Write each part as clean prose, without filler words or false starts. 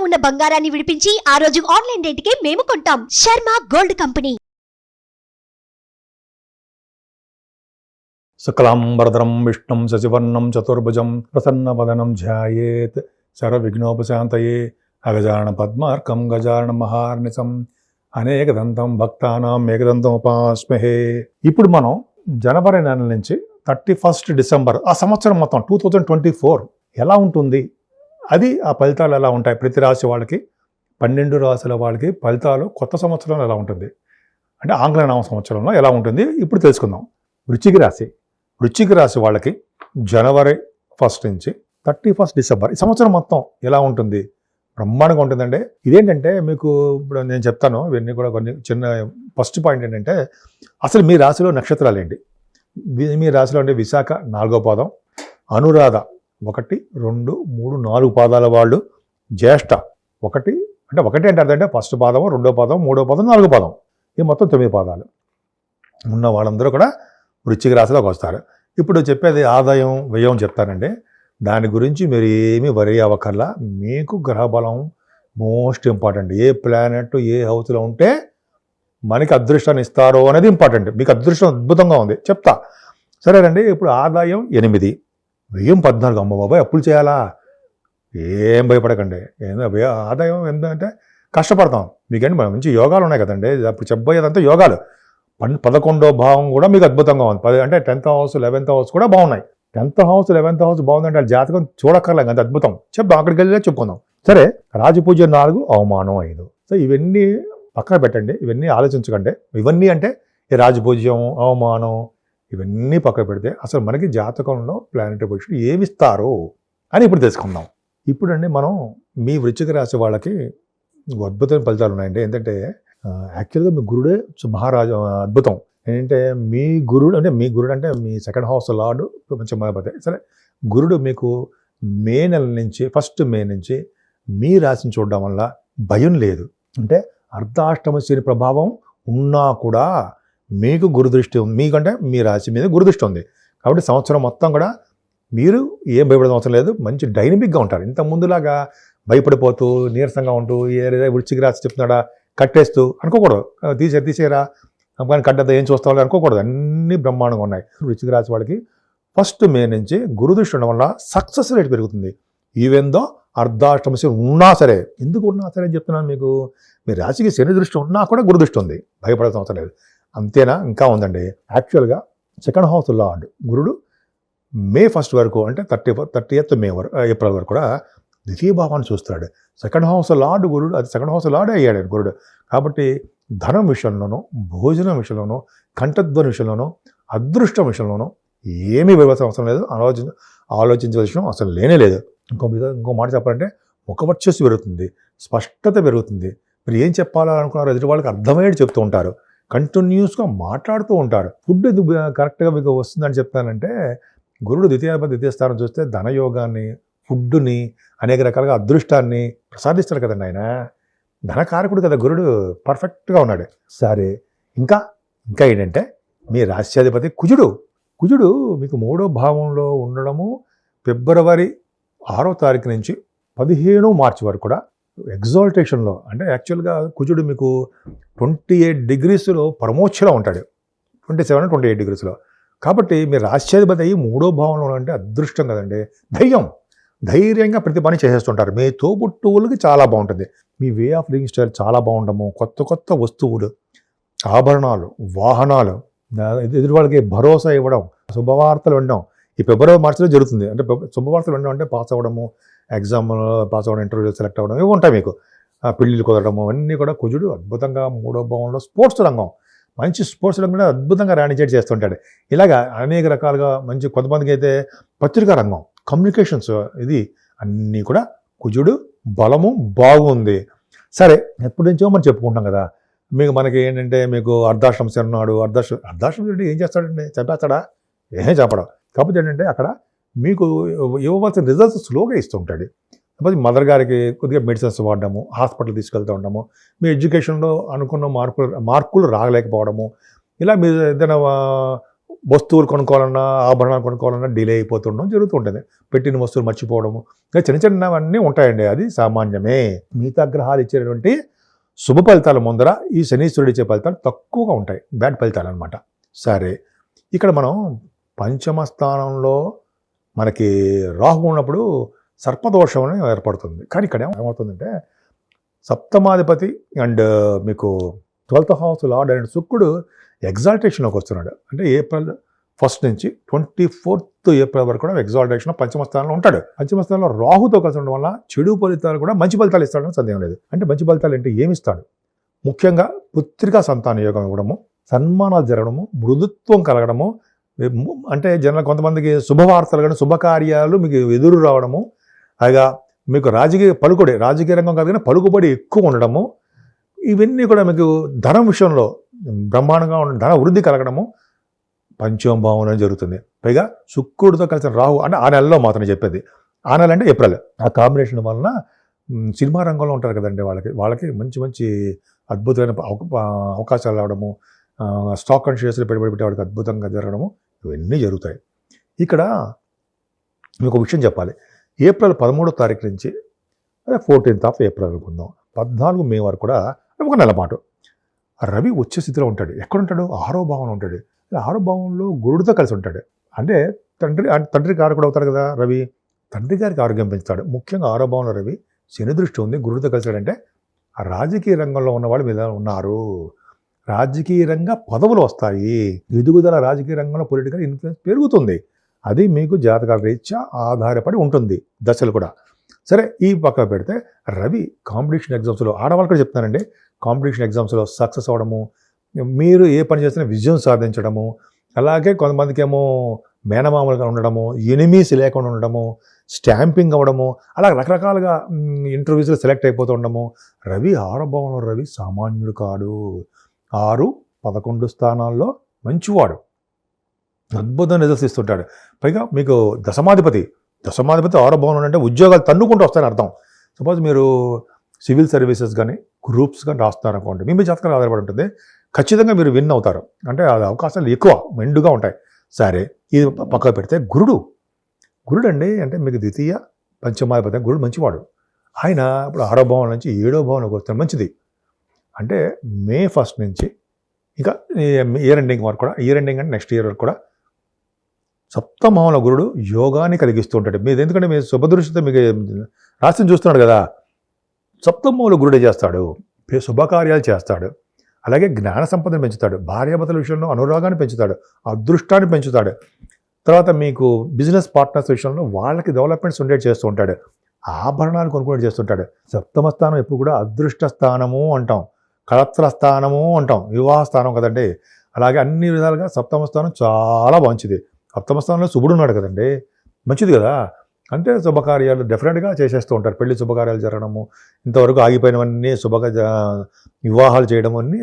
ఉన్న బంగారాన్ని విడిపించి ఆ రోజు ఆన్లైన్ రేటుకే మేము కొంటాం. Sharma gold company. శుక్లాంబరధరం విష్ణుం శశివర్ణం చతుర్భుజం ప్రసన్నవదనం ధ్యాయేత్ సర్వవిఘ్నోపశాంతయే అగజానన పద్మార్కం గజానన మహార్నిశం అనేకదంతం భక్తానాం ఏకదంతం ఉపాస్మహే. ఇప్పుడు మనం జనవరి నెల నుంచి 31 డిసెంబర్ ఆ సంవత్సరం మొత్తం 2024 ఎలా ఉంటుంది, అది ఆ ఫలితాలు ఎలా ఉంటాయి, ప్రతి రాశి వాళ్ళకి 12 రాశుల వాళ్ళకి ఫలితాలు కొత్త సంవత్సరంలో ఎలా ఉంటుంది అంటే ఆంగ్ల నామ సంవత్సరంలో ఎలా ఉంటుంది ఇప్పుడు తెలుసుకుందాం. వృశ్చిక రాశి వాళ్ళకి జనవరి 1 నుంచి 31 డిసెంబర్ ఈ సంవత్సరం మొత్తం ఎలా ఉంటుంది, బ్రహ్మాండంగా ఉంటుందండి. ఇదేంటంటే మీకు ఇప్పుడు నేను చెప్తాను, ఇవన్నీ కూడా కొన్ని చిన్న ఫస్ట్ పాయింట్ ఏంటంటే అసలు మీ రాశిలో నక్షత్రాలు ఏంటి. మీ రాశిలో అంటే విశాఖ 4వ పాదం, అనురాధ 1, 2, 3, 4 పాదాల వాళ్ళు, జ్యేష్ఠ 1 అంటే 1 అంటే అర్థం అంటే ఫస్ట్ పాదం, 2వ పాదం, 3వ పాదం, 4వ పాదం, ఈ మొత్తం 9 పాదాలు ఉన్న వాళ్ళందరూ కూడా వృశ్చిక రాశిలోకి వస్తారు. ఇప్పుడు చెప్పేది ఆదాయం వ్యయం చెప్తానండి. దాని గురించి మీరు ఏమీ వరి అవ్వకల్లా. మీకు గ్రహబలం మోస్ట్ ఇంపార్టెంట్. ఏ ప్లానెట్ ఏ హౌస్లో ఉంటే మనకి అదృష్టాన్ని ఇస్తారో అనేది ఇంపార్టెంట్. మీకు అదృష్టం అద్భుతంగా ఉంది చెప్తా, సరేనండి. ఇప్పుడు ఆదాయం 8, వ్యయం 14. అమ్మ బాబాయ్ అప్పులు చేయాలా, ఏం భయపడకండి. ఆదాయం ఏంటంటే కష్టపడతాం. మీకంటే మంచి యోగాలు ఉన్నాయి కదండి. అప్పుడు చెప్పబోయేదంతా యోగాలు. 11వ భావం కూడా మీకు అద్భుతంగా ఉంది. అంటే 10th హౌస్ 11th హౌస్ కూడా బాగున్నాయి. 10th హౌస్ 11th హౌస్ బాగుందంటే జాతకం చూడక్కర్లేదు, అంత అద్భుతం. చెప్తాం, అక్కడికి వెళ్ళి చెప్పుకుందాం. సరే, రాజపూజ్యం 4, అవమానం 5. సో ఇవన్నీ పక్కన పెట్టండి, ఇవన్నీ ఆలోచించకండి. ఇవన్నీ అంటే ఈ రాజపూజ్యం అవమానం ఇవన్నీ పక్కన పెడితే అసలు మనకి జాతకంలో ప్లానెటరీ పొజిషన్ ఏమిస్తారు అని ఇప్పుడు తెలుసుకుందాం. ఇప్పుడండి మనం మీ వృశ్చిక రాశి వాళ్ళకి అద్భుతమైన ఫలితాలు ఉన్నాయండి. ఏంటంటే యాక్చువల్గా మీ గురుడే మహారాజు అద్భుతం. ఏంటంటే మీ గురుడు అంటే మీ 2nd హౌస్ లార్డు మంచి మహాపతి. సరే, గురుడు మీకు మే నెల నుంచి 1 మే నుంచి మీ రాశిని చూడడం వల్ల భయం లేదు. అంటే అర్ధాష్టమ శని ప్రభావం ఉన్నా కూడా మీకు గురుదృష్టి ఉంది. మీకంటే మీ రాశి మీద గురుదృష్టి ఉంది కాబట్టి సంవత్సరం మొత్తం కూడా మీరు ఏం భయపడడం అవసరం లేదు. మంచి డైనమిక్గా ఉంటారు. ఇంత ముందులాగా భయపడిపోతూ నీరసంగా ఉంటూ వృశ్చిక రాశి చెప్తున్నాడా కట్టేస్తూ అనుకోకూడదు. తీసేరా కానీ కట్టద్దా ఏం చూస్తామో అనుకోకూడదు. అన్నీ బ్రహ్మాండంగా ఉన్నాయి. వృశ్చిక రాశి వాళ్ళకి 1 మే నుంచి గురుదృష్టి ఉండడం వల్ల సక్సెస్ రేట్ పెరుగుతుంది. ఈవెందో అర్ధాష్టమ శని ఉన్నా సరే. ఎందుకు ఉన్నా సరే అని చెప్తున్నాను మీకు. మీ రాశికి శని దృష్టి ఉన్నా కూడా గురుదృష్టి ఉంది, భయపడాల్సిన అవసరం లేదు. అంతేనా, ఇంకా ఉందండి. యాక్చువల్గా 2nd హౌస్ లార్డ్ గురుడు మే 1 వరకు అంటే 30th ఏప్రిల్ వరకు కూడా ద్వితీయ భావాన్ని చూస్తాడు. 2nd హౌస్ లార్డ్ గురుడు, అది 2nd హౌస్ లార్డే అయ్యాడు గురుడు. కాబట్టి ధనం విషయంలోనూ, భోజనం విషయంలోనూ, కంఠధ్వని విషయంలోనూ, అదృష్టం విషయంలోనూ ఏమీ భయపడాల్సిన అవసరం లేదు. ఆలోచించవలసిన అవసరం లేనే లేదు. ఇంకో మాట చెప్పాలంటే ముఖవర్చస్సు పెరుగుతుంది, స్పష్టత పెరుగుతుంది. మీరు ఏం చెప్పాలనుకున్నారో ఎదుటి వాళ్ళకి అర్థమయ్యేది చెప్తూ ఉంటారు, కంటిన్యూస్గా మాట్లాడుతూ ఉంటారు. ఫుడ్ కరెక్ట్గా మీకు వస్తుందని చెప్తానంటే గురుడు ద్వితీయ స్థానం చూస్తే ధనయోగాన్ని, ఫుడ్ని, అనేక రకాలుగా అదృష్టాన్ని ప్రసాదిస్తాడు కదండి ఆయన. ధనకారకుడు కదా గురుడు, పర్ఫెక్ట్గా ఉన్నాడు. సరే, ఇంకా ఏంటంటే మీ రాశ్యాధిపతి కుజుడు మీకు 3వ భావంలో ఉండడము ఫిబ్రవరి 6వ తారీఖు నుంచి 15 మార్చి వరకు కూడా ఎగ్జాల్టేషన్లో. అంటే యాక్చువల్గా కుజుడు మీకు 28 డిగ్రీస్లో పరమోచ్చలో ఉంటాడు, 27-28 డిగ్రీస్లో. కాబట్టి మీ రాశ్యాధిపతి అయ్యి 3వ భావంలో అంటే అదృష్టం కదండి. ధైర్యంగా ప్రతి పని చేసేస్తుంటారు. మీ తోబుట్టువులకి చాలా బాగుంటుంది. మీ వే ఆఫ్ లివింగ్ స్టైల్ చాలా బాగుండము. కొత్త వస్తువులు, ఆభరణాలు, వాహనాలు, ఎదుటి వాళ్ళకి భరోసా ఇవ్వడం, శుభవార్తలు వినడం ఈ ఫిబ్రవరి మార్చిలో జరుగుతుంది. అంటే శుభవార్తలు వినడం అంటే పాస్ అవ్వడము, ఎగ్జామ్లో పాస్ అవ్వడం, ఇంటర్వ్యూలో సెలెక్ట్ అవ్వడం ఇవి ఉంటాయి మీకు. పెళ్ళిళ్ళు కుదరడము అన్నీ కూడా కుజుడు అద్భుతంగా 3వ భావంలో స్పోర్ట్స్ రంగం, మంచి స్పోర్ట్స్ రంగం అద్భుతంగా రాణించేట్ చేస్తుంటాడు. ఇలాగా అనేక రకాలుగా మంచి కొంతమందికి అయితే పత్రికా రంగం, కమ్యూనికేషన్స్, ఇది అన్నీ కూడా కుజుడు బలము బాగుంది. సరే, ఎప్పటి నుంచో మనం చెప్పుకుంటాం కదా, మనకి ఏంటంటే మీకు అర్ధాష్టమ శని ఉన్నాడు. అర్ధాష్టమ శని ఏం చేస్తాడండి, చంపేస్తాడా? ఏం చెప్పడం. కాకపోతే ఏంటంటే అక్కడ మీకు ఇవ్వవలసిన రిజల్ట్స్ స్లోగా ఇస్తుంటాడు. కాకపోతే మదర్ గారికి కొద్దిగా మెడిసిన్స్ వాడడము, హాస్పిటల్ తీసుకెళ్తూ ఉండడము, మీ ఎడ్యుకేషన్లో అనుకున్న మార్కులు రాగలేకపోవడము, ఇలా మీరు ఏదైనా వస్తువులు కొనుక్కోవాలన్నా ఆభరణాలు కొనుక్కోవాలన్నా డిలే అయిపోతుండడం జరుగుతుంటుంది. పెట్టిన వస్తువులు మర్చిపోవడము, ఇంకా చిన్న చిన్నవన్నీ ఉంటాయండి. అది సామాన్యమే. మిగతా గ్రహాలు ఇచ్చేటువంటి శుభ ఫలితాల ముందర ఈ శనీశ్వరుడు ఇచ్చే ఫలితాలు తక్కువగా ఉంటాయి, బ్యాడ్ ఫలితాలు అనమాట. సరే, ఇక్కడ మనం పంచమ స్థానంలో మనకి రాహు ఉన్నప్పుడు సర్పదోషం అనేది ఏర్పడుతుంది. కానీ ఇక్కడ ఏమవుతుందంటే సప్తమాధిపతి అండ్ మీకు 12th హౌస్ లార్డ్ అండ్ శుక్రుడు ఎగ్జాల్టేషన్లోకి వస్తున్నాడు. అంటే ఏప్రిల్ 1 నుంచి 24th ఏప్రిల్ వరకు కూడా ఎగ్జాల్టేషన్ పంచమ స్థానంలో ఉంటాడు. పంచమ స్థానంలో రాహుతో కలిసి ఉండడం వల్ల చెడు ఫలితాలు కూడా మంచి ఫలితాలు ఇస్తాడని సందేహం లేదు. అంటే మంచి ఫలితాలు అంటే ఏమి ఇస్తాడు? ముఖ్యంగా పుత్రికా సంతాన యోగం ఇవ్వడము, సన్మానాలు జరగడము, మృదుత్వం కలగడము, అంటే జనరల్ కొంతమందికి శుభవార్తలు కానీ శుభకార్యాలు మీకు ఎదురు రావడము, అలాగా మీకు రాజకీయ రంగం కాదు కానీ పలుకుబడి ఎక్కువ ఉండడము, ఇవన్నీ కూడా మీకు ధనం విషయంలో బ్రహ్మాండంగా ధన వృద్ధి కలగడము పంచమ భావంలో జరుగుతుంది. పైగా శుక్రుడితో కలిసిన రాహు అంటే ఆ నెలలో మాత్రం చెప్పేది. ఆ నెల అంటే ఏప్రిల్. ఆ కాంబినేషన్ వలన సినిమా రంగంలో ఉంటారు కదండి, వాళ్ళకి మంచి అద్భుతమైన అవకాశాలు రావడము, స్టాక్ అండ్ షేర్స్లో పెట్టుబడి పెట్టే వాడికి అద్భుతంగా జరగడము, ఇవన్నీ జరుగుతాయి. ఇక్కడ మీకు ఒక విషయం చెప్పాలి. ఏప్రిల్ 13వ తారీఖు నుంచి అదే 14th ఏప్రిల్ అనుకుందాం, 14 మే వరకు కూడా ఒక నెల పాటు రవి వచ్చే స్థితిలో ఉంటాడు. ఎక్కడుంటాడు? 6వ భావంలో ఉంటాడు. 6వ భావంలో గురుడితో కలిసి ఉంటాడు. అంటే తండ్రి కారకుడు అవుతాడు కదా రవి. తండ్రి గారికి ఆరోగ్యం పెంచుతాడు. ముఖ్యంగా 6వ భావంలో రవి శని దృష్టి ఉంది, గురుడితో కలిసాడంటే ఆ రాజకీయ రంగంలో ఉన్న వాళ్ళు మీద ఉన్నారు. రాజకీయ రంగ పదవులు వస్తాయి, ఎదుగుదల రాజకీయ రంగంలో పొలిటికల్ ఇన్ఫ్లుయెన్స్ పెరుగుతుంది. అది మీకు జాతకాల రీత్యా ఆధారపడి ఉంటుంది, దశలు కూడా. సరే, ఈ పక్క పెడితే రవి కాంపిటీషన్ ఎగ్జామ్స్లో ఆడవాళ్ళు కూడా చెప్తానండి, కాంపిటీషన్ ఎగ్జామ్స్లో సక్సెస్ అవ్వడము, మీరు ఏ పని చేసినా విజయం సాధించడము, అలాగే కొంతమందికి ఏమో మేనమామలుగా ఉండడము, ఎనిమీస్ లేకుండా ఉండడము, స్టాంపింగ్ అవ్వడము, అలా రకరకాలుగా ఇంటర్వ్యూస్లో సెలెక్ట్ అయిపోతూ ఉండడము. రవి 6వ భావంలో రవి సామాన్యుడు కాడు. 6, 11 స్థానాల్లో మంచివాడు, అద్భుతం రిజల్ట్స్ ఇస్తుంటాడు. పైగా మీకు దశమాధిపతి 6వ భవనం అంటే ఉద్యోగాలు తన్నుకుంటూ వస్తాయని అర్థం. సపోజ్ మీరు సివిల్ సర్వీసెస్ కానీ గ్రూప్స్ కానీ రాస్తున్నారనుకోండి, మీ జాతకాలు ఆధారపడి ఉంటుంది, ఖచ్చితంగా మీరు విన్ అవుతారు. అంటే అది అవకాశాలు ఎక్కువ మెండుగా ఉంటాయి. సరే, ఇది పక్కకు పెడితే గురుడు అండి అంటే మీకు ద్వితీయ పంచమాధిపతి గురుడు మంచివాడు. ఆయన ఇప్పుడు 6వ భవనం నుంచి 7వ భవనంకి వస్తే మంచిది. అంటే మే 1 నుంచి ఇంకా ఇయర్ ఎండింగ్ వరకు కూడా, ఇయర్ ఎండింగ్ అంటే నెక్స్ట్ ఇయర్ వరకు కూడా సప్తమంలో గురుడు యోగాన్ని కలిగిస్తూ ఉంటాడు. మీరు ఎందుకంటే మీరు శుభదృష్టితో మీకు రాశిని చూస్తున్నాడు కదా, సప్తమంలో గురుడే చేస్తాడు, శుభకార్యాలు చేస్తాడు, అలాగే జ్ఞాన సంపదను పెంచుతాడు, భార్యాభర్తల విషయంలో అనురాగాన్ని పెంచుతాడు, అదృష్టాన్ని పెంచుతాడు. తర్వాత మీకు బిజినెస్ పార్ట్నర్స్ విషయంలో వాళ్ళకి డెవలప్మెంట్స్ ఉండేది చేస్తూ ఉంటాడు, ఆభరణాలు కొనుక్కునే చేస్తుంటాడు. సప్తమ స్థానం ఎప్పుడు కూడా అదృష్ట స్థానము అంటాం, కళత్ర స్థానము అంటాం, వివాహ స్థానం కదండి. అలాగే అన్ని విధాలుగా సప్తమ స్థానం చాలా మంచిది. సప్తమ స్థానంలో శుభుడు ఉన్నాడు కదండి, మంచిది కదా. అంటే శుభకార్యాలు డెఫినెట్గా చేసేస్తూ ఉంటారు. పెళ్లి శుభకార్యాలు జరగడము, ఇంతవరకు ఆగిపోయినవన్నీ వివాహాలు చేయడం అన్నీ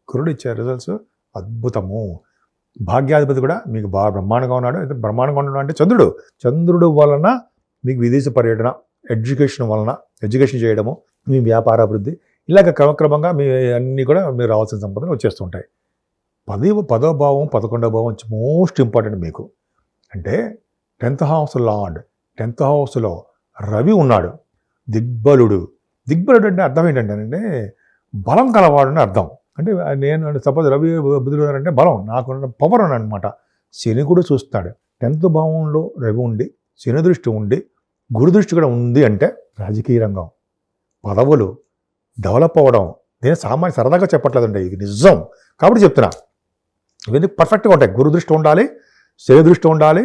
గురుడు ఇచ్చే రిజల్ట్స్ అద్భుతము. భాగ్యాధిపతి కూడా మీకు బాగా బ్రహ్మాండంగా ఉన్నాడు. అయితే బ్రహ్మాండంగా ఉండడం అంటే చంద్రుడు వలన మీకు విదేశ పర్యటన, ఎడ్యుకేషన్ చేయడము, మీ వ్యాపార అభివృద్ధి, ఇలాగ క్రమక్రమంగా మీ అన్నీ కూడా మీరు రావాల్సిన సంపదలు వచ్చేస్తుంటాయి. 10వ భావం 11వ భావం మోస్ట్ ఇంపార్టెంట్ మీకు. అంటే 10th హౌస్ లార్డ్, 10th హౌస్లో రవి ఉన్నాడు, దిగ్బలుడు అంటే అర్థం ఏంటంటే బలం కలవాడు అని అర్థం. అంటే నేను సపోజ్ రవి బుధుడు అంటే బలం, నాకు పవర్ అని అనమాట. శని కూడా చూస్తాడు. 10th భావంలో రవి ఉండి, శని దృష్టి ఉండి, గురు దృష్టి కూడా ఉంది అంటే రాజకీయ రంగం, పదవులు, డెవలప్ అవ్వడం. నేను సామాన్య సరదాగా చెప్పట్లేదండి, ఇది నిజం కాబట్టి చెప్తున్నా. ఇవన్నీ పర్ఫెక్ట్గా ఉంటాయి. గురు దృష్టి ఉండాలి, శని దృష్టి ఉండాలి,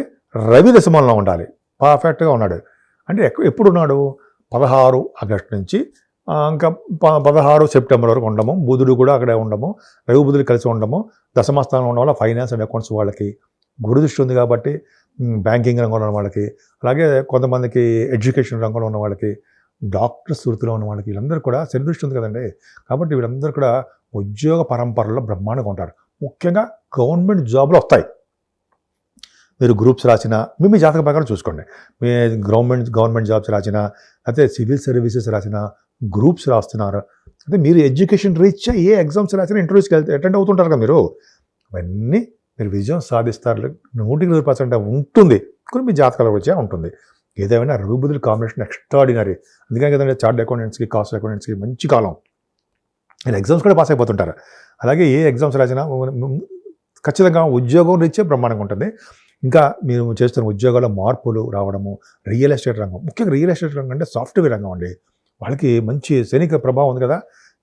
రవి దశమంలో ఉండాలి, పర్ఫెక్ట్గా ఉన్నాడు. అంటే ఎప్పుడు ఉన్నాడు? 16 ఆగస్టు నుంచి ఇంకా 16 సెప్టెంబర్ వరకు ఉండము. బుధుడు కూడా అక్కడే ఉండము, రవి బుధుడు కలిసి ఉండము. దశమస్థానంలో ఉన్న వాళ్ళ ఫైనాన్స్ అండ్ అకౌంట్స్ వాళ్ళకి గురు దృష్టి ఉంది కాబట్టి బ్యాంకింగ్ రంగంలో ఉన్న వాళ్ళకి, అలాగే కొంతమందికి ఎడ్యుకేషన్ రంగంలో ఉన్న వాళ్ళకి, డాక్టర్స్ వృత్తిలో ఉన్న వాళ్ళకి, వీళ్ళందరూ కూడా శని దృష్టి ఉంది కదండి. కాబట్టి వీళ్ళందరూ కూడా ఉద్యోగ పరంపరలో బ్రహ్మాండంగా ఉంటారు. ముఖ్యంగా గవర్నమెంట్ జాబ్లు వస్తాయి. మీరు గ్రూప్స్ రాసినా మీ జాతక ప్రకారం చూసుకోండి. మీ గవర్నమెంట్ జాబ్స్ రాసినా, అయితే సివిల్ సర్వీసెస్ రాసినా, గ్రూప్స్ రాస్తున్నారు, అయితే మీరు ఎడ్యుకేషన్ రీత్యా ఏ ఎగ్జామ్స్ రాసినా ఇంటర్వ్యూస్కి అటెండ్ అవుతుంటారు కదా మీరు. అవన్నీ మీరు విజయం సాధిస్తారు. 100% ఉంటుంది. కొన్ని మీ జాతకాల వచ్చే ఉంటుంది. ఏదేమైనా రవి బుధుల కాంబినేషన్ ఎక్స్ట్రాడినరీ. అందుకని కదండి చార్ట్ అకౌంటెంట్స్కి, కాస్ట్ అకౌంటెంట్స్కి మంచి కాలం. నేను ఎగ్జామ్స్ కూడా పాస్ అయిపోతుంటారు. అలాగే ఏ ఎగ్జామ్స్ రాసినా ఖచ్చితంగా ఉద్యోగం రీత్యా బ్రహ్మాండంగా ఉంటుంది. ఇంకా మీరు చేస్తున్న ఉద్యోగాల్లో మార్పులు రావడము, రియల్ ఎస్టేట్ రంగం, ముఖ్యంగా రియల్ ఎస్టేట్ రంగం అంటే సాఫ్ట్వేర్ రంగం అండి. వాళ్ళకి మంచి శనిక ప్రభావం ఉంది కదా,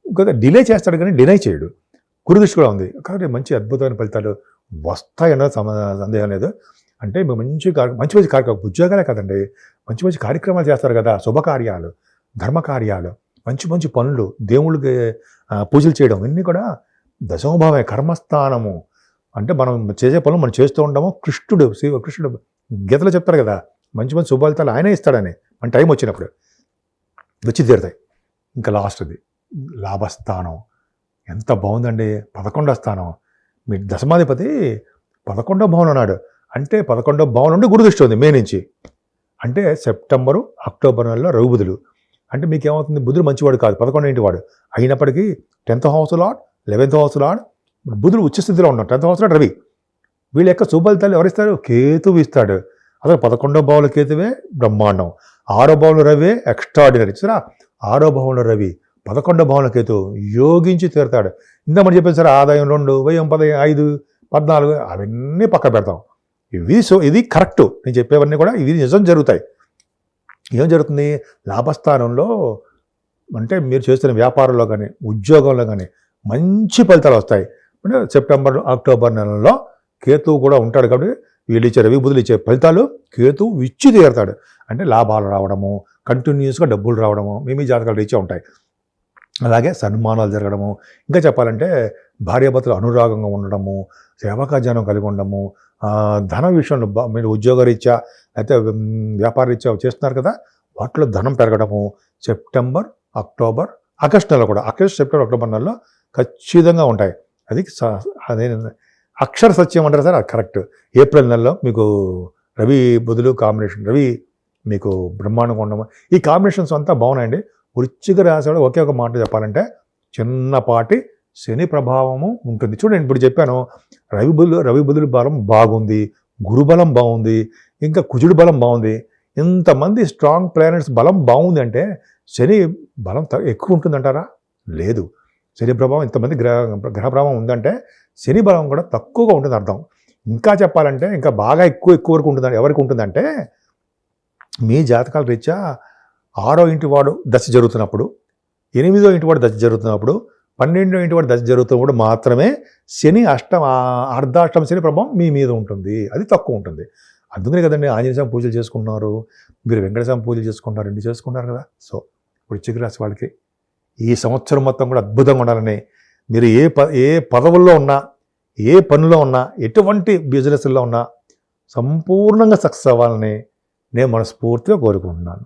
ఇంకా డిలే చేస్తాడు కానీ డినై చేయడు. గురుదృష్టి కూడా ఉంది కాబట్టి మంచి అద్భుతమైన ఫలితాలు వస్తాయన్నది సందేహం లేదు. అంటే మంచి మంచి కార్యక్రమం, ఉద్యోగాలే కదండి, మంచి మంచి కార్యక్రమాలు చేస్తారు కదా, శుభకార్యాలు, ధర్మకార్యాలు, మంచి మంచి పనులు, దేవుళ్ళకి పూజలు చేయడం, ఇవన్నీ కూడా దశమభావమే, కర్మస్థానము. అంటే మనం చేసే పనులు మనం చేస్తూ ఉంటాము. కృష్ణుడు గీతలో చెప్తారు కదా, మంచి మంచి శుభఫలితాలు ఆయనే ఇస్తాడని. మన టైం వచ్చినప్పుడు వచ్చి తీరుతాయి. ఇంకా లాస్ట్ది లాభస్థానం ఎంత బాగుందండి. 11వ స్థానం. మీ దశమాధిపతి 11వ భవనం ఉన్నాడు. అంటే 11వ భవనం నుండి గురుదృష్టి ఉంది మే నుంచి. అంటే సెప్టెంబరు, అక్టోబర్ నెలలో రవి బుధులు. అంటే మీకు ఏమవుతుంది, బుధుడు మంచివాడు కాదు, 11వ ఇంటి వాడు అయినప్పటికీ 10th house lord, 11th house lord, బుధుడు ఉచ్చస్థితిలో ఉన్నాడు. 10th house lord Ravi. వీళ్ళ యొక్క శుభఫలితాలు ఎవరిస్తారు, కేతువు ఇస్తాడు. అసలు 11వ భావంలో కేతువే బ్రహ్మాండం, 6వ భావంలో రవి ఎక్స్ట్రాడినరీ. సరే 6వ భావంలో రవి, 11వ భావంలో కేతు యోగించి తీరుతాడు. ఇందా మనం చెప్పేది సార్, ఆదాయం 2, వ్యయం 5, 14 అవన్నీ పక్క పెడతాం. ఇది కరెక్టు. నేను చెప్పేవన్నీ కూడా ఇవి నిజం జరుగుతాయి. ఏం జరుగుతుంది, లాభస్థానంలో అంటే మీరు చేస్తున్న వ్యాపారంలో కానీ ఉద్యోగంలో కానీ మంచి ఫలితాలు వస్తాయి. అంటే సెప్టెంబర్, అక్టోబర్ నెలలో కేతువు కూడా ఉంటాడు కాబట్టి వీళ్ళు ఇచ్చే రవి బుధులు ఇచ్చే ఫలితాలు కేతువు ఇచ్చి తీరుతాడు. అంటే లాభాలు రావడము, కంటిన్యూస్గా డబ్బులు రావడము మీ జాతకాలు రీచే ఉంటాయి. అలాగే సన్మానాలు జరగడము, ఇంకా చెప్పాలంటే భార్యాభర్తలు అనురాగంగా ఉండడము, సేవకాజనం కలిగి ఉండడము, ధన విషయంలో మీరు ఉద్యోగరీత్యా అయితే వ్యాపార రీత్యా చేస్తున్నారు కదా, వాటిలో ధనం పెరగడము సెప్టెంబర్, అక్టోబర్, ఆగస్టు నెలలో కూడా, ఆగస్టు, సెప్టెంబర్, అక్టోబర్ నెలలో ఖచ్చితంగా ఉంటాయి. అదే అక్షర సత్యం అంటారు సార్, అది కరెక్ట్. ఏప్రిల్ నెలలో మీకు రవి బుధులు కాంబినేషన్, రవి మీకు బ్రహ్మాండంగా ఉండము. ఈ కాంబినేషన్స్ అంతా బాగున్నాయండి. వృశ్చిక రాశి వాడు ఒకే ఒక మాట చెప్పాలంటే చిన్నపాటి శని ప్రభావము ఉంటుంది. చూడండి ఇప్పుడు చెప్పాను, రవి బుధుల బలం బాగుంది, గురుబలం బాగుంది, ఇంకా కుజుడు బలం బాగుంది. ఇంతమంది స్ట్రాంగ్ ప్లానెట్స్ బలం బాగుంది అంటే శని బలం ఎక్కువ ఉంటుందంటారా? లేదు. శని ప్రభావం ఇంతమంది గ్రహ ప్రభావం ఉందంటే శని బలం కూడా తక్కువగా ఉంటుంది అర్థం. ఇంకా చెప్పాలంటే ఇంకా బాగా ఎక్కువ వరకు ఉంటుంది. ఎవరికి ఉంటుందంటే మీ జాతకాల రీత్యా 6వ ఇంటి వాడు దశ జరుగుతున్నప్పుడు, 8వ ఇంటి వాడు దశ జరుగుతున్నప్పుడు, 12వ ఇంటి వాడు దశ జరుగుతున్నప్పుడు మాత్రమే శని అర్ధాష్టమ శని ప్రభావం మీ మీద ఉంటుంది. అది తక్కువ ఉంటుంది. అందుకనే కదండి ఆంజనేయ స్వామి పూజలు చేసుకుంటున్నారు, మీరు వెంకటేశ్వర స్వామి పూజలు చేసుకుంటారు, ఇన్ని చేసుకుంటారు కదా. సో వృశ్చిక రాశి వాళ్ళకి ఈ సంవత్సరం మొత్తం కూడా అద్భుతంగా ఉండాలని, మీరు ఏ పదవుల్లో ఉన్నా, ఏ పనిలో ఉన్నా, ఎటువంటి బిజినెస్లో ఉన్నా సంపూర్ణంగా సక్సెస్ అవ్వాలని నేను మనస్ఫూర్తిగా కోరుకుంటున్నాను.